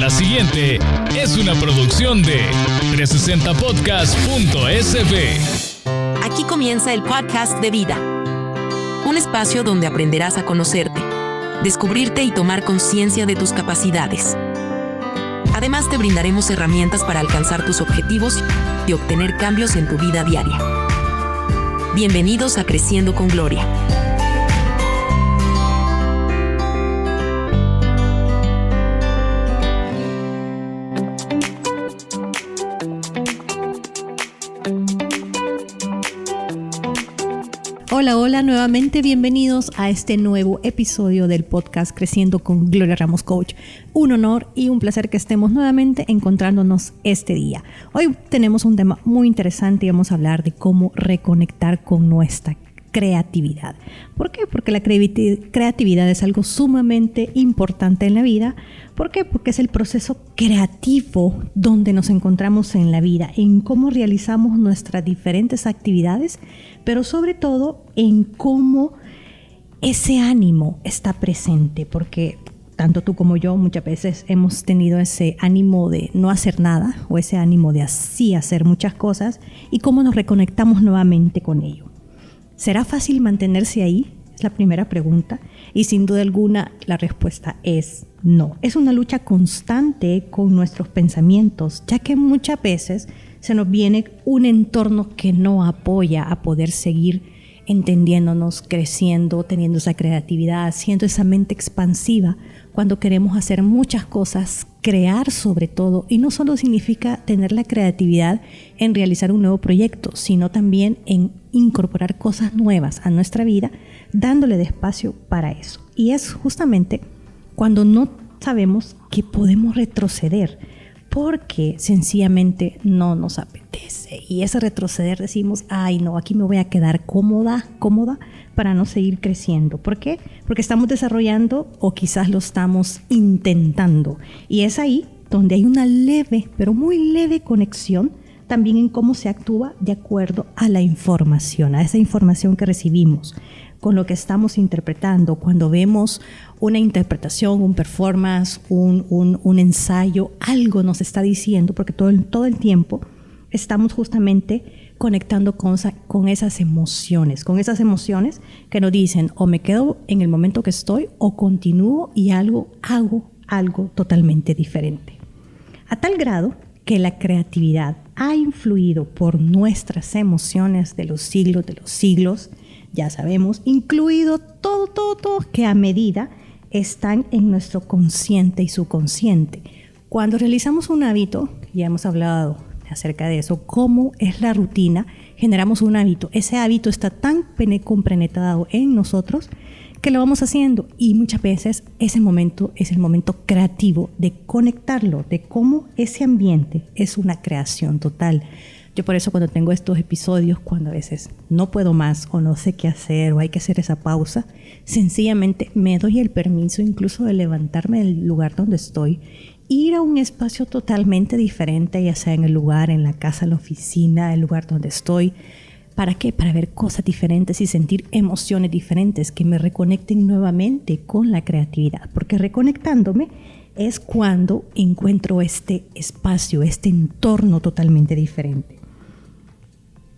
La siguiente es una producción de 360podcast.sb. Aquí comienza el podcast de vida. Un espacio donde aprenderás a conocerte, descubrirte y tomar conciencia de tus capacidades. Además, te brindaremos herramientas para alcanzar tus objetivos y obtener cambios en tu vida diaria. Bienvenidos a Creciendo con Gloria. Hola, nuevamente bienvenidos a este nuevo episodio del podcast Creciendo con Gloria Ramos Coach. Un honor y un placer que estemos nuevamente encontrándonos este día. Hoy tenemos un tema muy interesante y vamos a hablar de cómo reconectar con nuestra creatividad. ¿Por qué? Porque la creatividad es algo sumamente importante en la vida. ¿Por qué? Porque es el proceso creativo donde nos encontramos en la vida, en cómo realizamos nuestras diferentes actividades, pero sobre todo en cómo ese ánimo está presente, porque tanto tú como yo muchas veces hemos tenido ese ánimo de no hacer nada o ese ánimo de así hacer muchas cosas y cómo nos reconectamos nuevamente con ello. ¿Será fácil mantenerse ahí? Es la primera pregunta y sin duda alguna la respuesta es no. Es una lucha constante con nuestros pensamientos, ya que muchas veces se nos viene un entorno que no apoya a poder seguir entendiéndonos, creciendo, teniendo esa creatividad, siendo esa mente expansiva cuando queremos hacer muchas cosas, crear sobre todo, y no solo significa tener la creatividad en realizar un nuevo proyecto, sino también en incorporar cosas nuevas a nuestra vida, dándole de espacio para eso. Y es justamente cuando no sabemos que podemos retroceder, porque sencillamente no nos apetece. Y ese retroceder decimos, ay no, aquí me voy a quedar cómoda, para no seguir creciendo. ¿Por qué? Porque estamos desarrollando o quizás lo estamos intentando. Y es ahí donde hay una leve, pero muy leve conexión también en cómo se actúa de acuerdo a la información, a esa información que recibimos, con lo que estamos interpretando. Cuando vemos una interpretación, un performance, un ensayo, algo nos está diciendo, porque todo el tiempo estamos justamente conectando con esas emociones que nos dicen o me quedo en el momento que estoy o continúo y hago algo totalmente diferente. A tal grado que la creatividad ha influido por nuestras emociones de los siglos, ya sabemos, incluido todo que a medida están en nuestro consciente y subconsciente. Cuando realizamos un hábito, ya hemos hablado acerca de eso, cómo es la rutina, generamos un hábito. Ese hábito está tan compenetrado en nosotros que lo vamos haciendo y muchas veces ese momento es el momento creativo de conectarlo, de cómo ese ambiente es una creación total. Yo por eso cuando tengo estos episodios, cuando a veces no puedo más o no sé qué hacer o hay que hacer esa pausa, sencillamente me doy el permiso incluso de levantarme del lugar donde estoy, ir a un espacio totalmente diferente, ya sea en el lugar, en la casa, en la oficina, el lugar donde estoy. ¿Para qué? Para ver cosas diferentes y sentir emociones diferentes que me reconecten nuevamente con la creatividad. Porque reconectándome es cuando encuentro este espacio, este entorno totalmente diferente.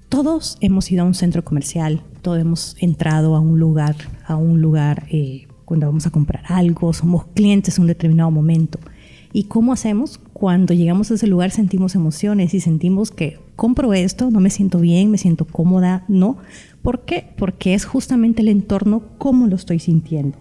Todos hemos ido a un centro comercial, todos hemos entrado a un lugar cuando vamos a comprar algo, somos clientes en un determinado momento. ¿Y cómo hacemos? Cuando llegamos a ese lugar sentimos emociones y sentimos que compro esto, no me siento bien, me siento cómoda, no. ¿Por qué? Porque es justamente el entorno como lo estoy sintiendo.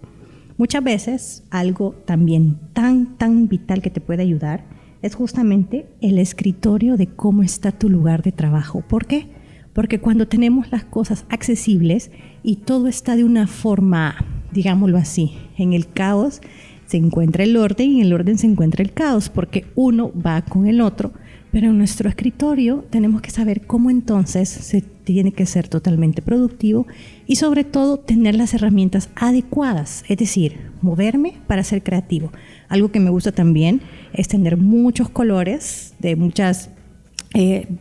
Muchas veces algo también tan vital que te puede ayudar es justamente el escritorio de cómo está tu lugar de trabajo. ¿Por qué? Porque cuando tenemos las cosas accesibles y todo está de una forma, digámoslo así, en el caos se encuentra el orden y en el orden se encuentra el caos, porque uno va con el otro, pero en nuestro escritorio tenemos que saber cómo entonces se tiene que ser totalmente productivo y sobre todo tener las herramientas adecuadas, es decir, moverme para ser creativo. Algo que me gusta también es tener muchos colores de muchas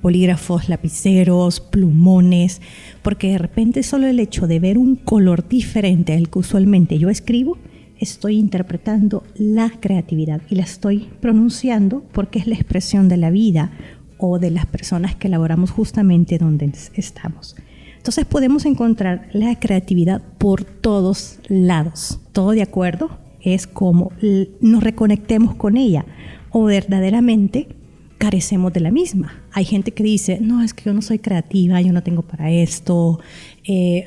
bolígrafos, lapiceros, plumones, porque de repente solo el hecho de ver un color diferente al que usualmente yo escribo estoy interpretando la creatividad y la estoy pronunciando porque es la expresión de la vida o de las personas que elaboramos justamente donde estamos. Entonces podemos encontrar la creatividad por todos lados. ¿Todo de acuerdo? Es como nos reconectemos con ella o verdaderamente carecemos de la misma. Hay gente que dice, no, es que yo no soy creativa, yo no tengo para esto,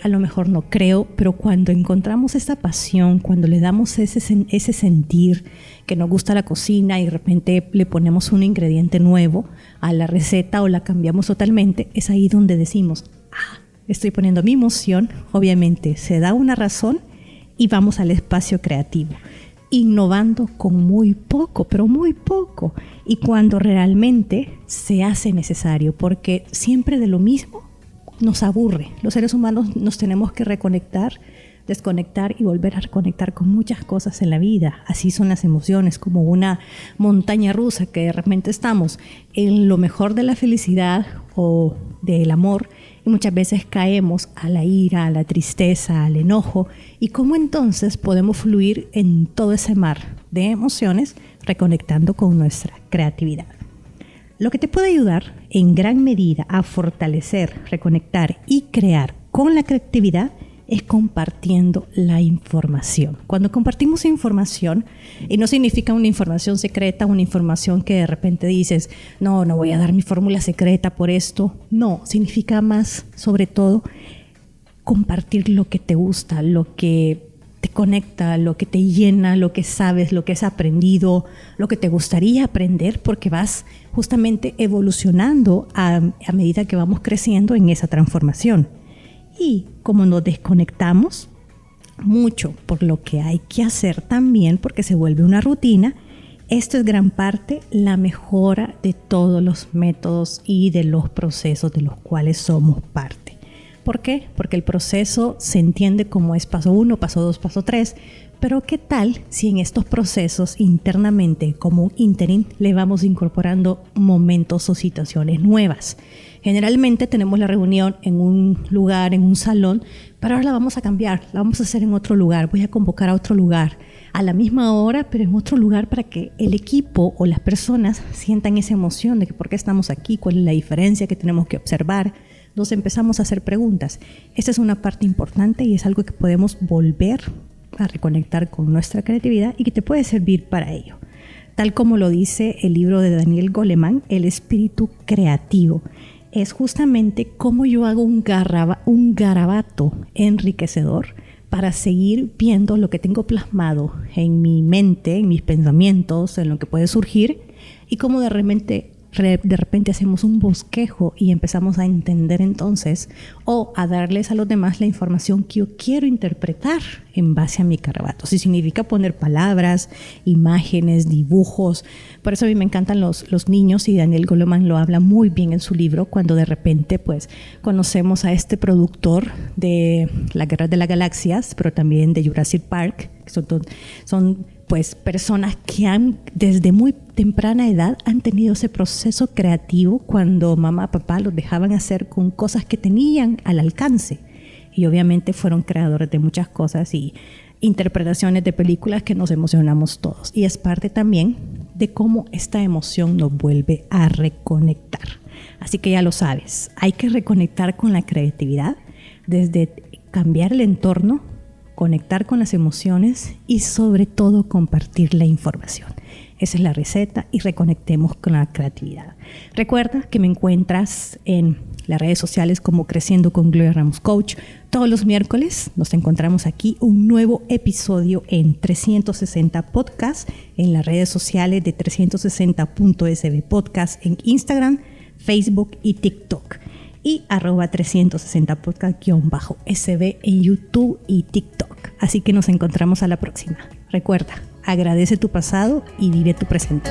a lo mejor no creo, pero cuando encontramos esa pasión, cuando le damos ese sentir que nos gusta la cocina y de repente le ponemos un ingrediente nuevo a la receta o la cambiamos totalmente, es ahí donde decimos, estoy poniendo mi emoción, obviamente se da una razón y vamos al espacio creativo, innovando con muy poco, pero muy poco, y cuando realmente se hace necesario, porque siempre de lo mismo nos aburre. Los seres humanos nos tenemos que reconectar, desconectar y volver a reconectar con muchas cosas en la vida. Así son las emociones, como una montaña rusa que de repente estamos en lo mejor de la felicidad o del amor y muchas veces caemos a la ira, a la tristeza, al enojo. ¿Y cómo entonces podemos fluir en todo ese mar de emociones reconectando con nuestra creatividad? Lo que te puede ayudar en gran medida a fortalecer, reconectar y crear con la creatividad es compartiendo la información. Cuando compartimos información, y no significa una información secreta, una información que de repente dices, no voy a dar mi fórmula secreta por esto. No, significa más, sobre todo, compartir lo que te gusta, lo que te conecta, lo que te llena, lo que sabes, lo que has aprendido, lo que te gustaría aprender, porque vas justamente evolucionando a medida que vamos creciendo en esa transformación. Y como nos desconectamos mucho por lo que hay que hacer también, porque se vuelve una rutina, esto es gran parte la mejora de todos los métodos y de los procesos de los cuales somos parte. ¿Por qué? Porque el proceso se entiende como es paso 1, paso 2, paso 3, pero ¿qué tal si en estos procesos internamente, como un ínterin, le vamos incorporando momentos o situaciones nuevas? Generalmente tenemos la reunión en un lugar, en un salón, pero ahora la vamos a cambiar, la vamos a hacer en otro lugar, voy a convocar a otro lugar, a la misma hora, pero en otro lugar para que el equipo o las personas sientan esa emoción de que por qué estamos aquí, cuál es la diferencia que tenemos que observar. Nos empezamos a hacer preguntas. Esta es una parte importante y es algo que podemos volver a reconectar con nuestra creatividad y que te puede servir para ello. Tal como lo dice el libro de Daniel Goleman, El espíritu creativo. Es justamente cómo yo hago un garabato enriquecedor para seguir viendo lo que tengo plasmado en mi mente, en mis pensamientos, en lo que puede surgir, y cómo de repente hacemos un bosquejo y empezamos a entender entonces o a darles a los demás la información que yo quiero interpretar en base a mi garabato. Si significa poner palabras, imágenes, dibujos. Por eso a mí me encantan los niños, y Daniel Goleman lo habla muy bien en su libro, cuando de repente pues conocemos a este productor de La Guerra de las Galaxias, pero también de Jurassic Park, que son pues personas que desde muy temprana edad han tenido ese proceso creativo cuando mamá, papá los dejaban hacer con cosas que tenían al alcance, y obviamente fueron creadores de muchas cosas y interpretaciones de películas que nos emocionamos todos, y es parte también de cómo esta emoción nos vuelve a reconectar. Así que ya lo sabes, hay que reconectar con la creatividad desde cambiar el entorno, conectar con las emociones y sobre todo compartir la información. Esa es la receta, y reconectemos con la creatividad. Recuerda que me encuentras en las redes sociales como Creciendo con Gloria Ramos Coach. Todos los miércoles nos encontramos aquí, un nuevo episodio en 360 Podcast, en las redes sociales de 360.sb Podcast en Instagram, Facebook y TikTok. Y @360 podcast_SB en YouTube y TikTok. Así que nos encontramos a la próxima. Recuerda, agradece tu pasado y vive tu presente.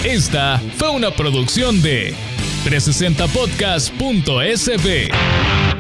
Esta fue una producción de 360podcast.sb.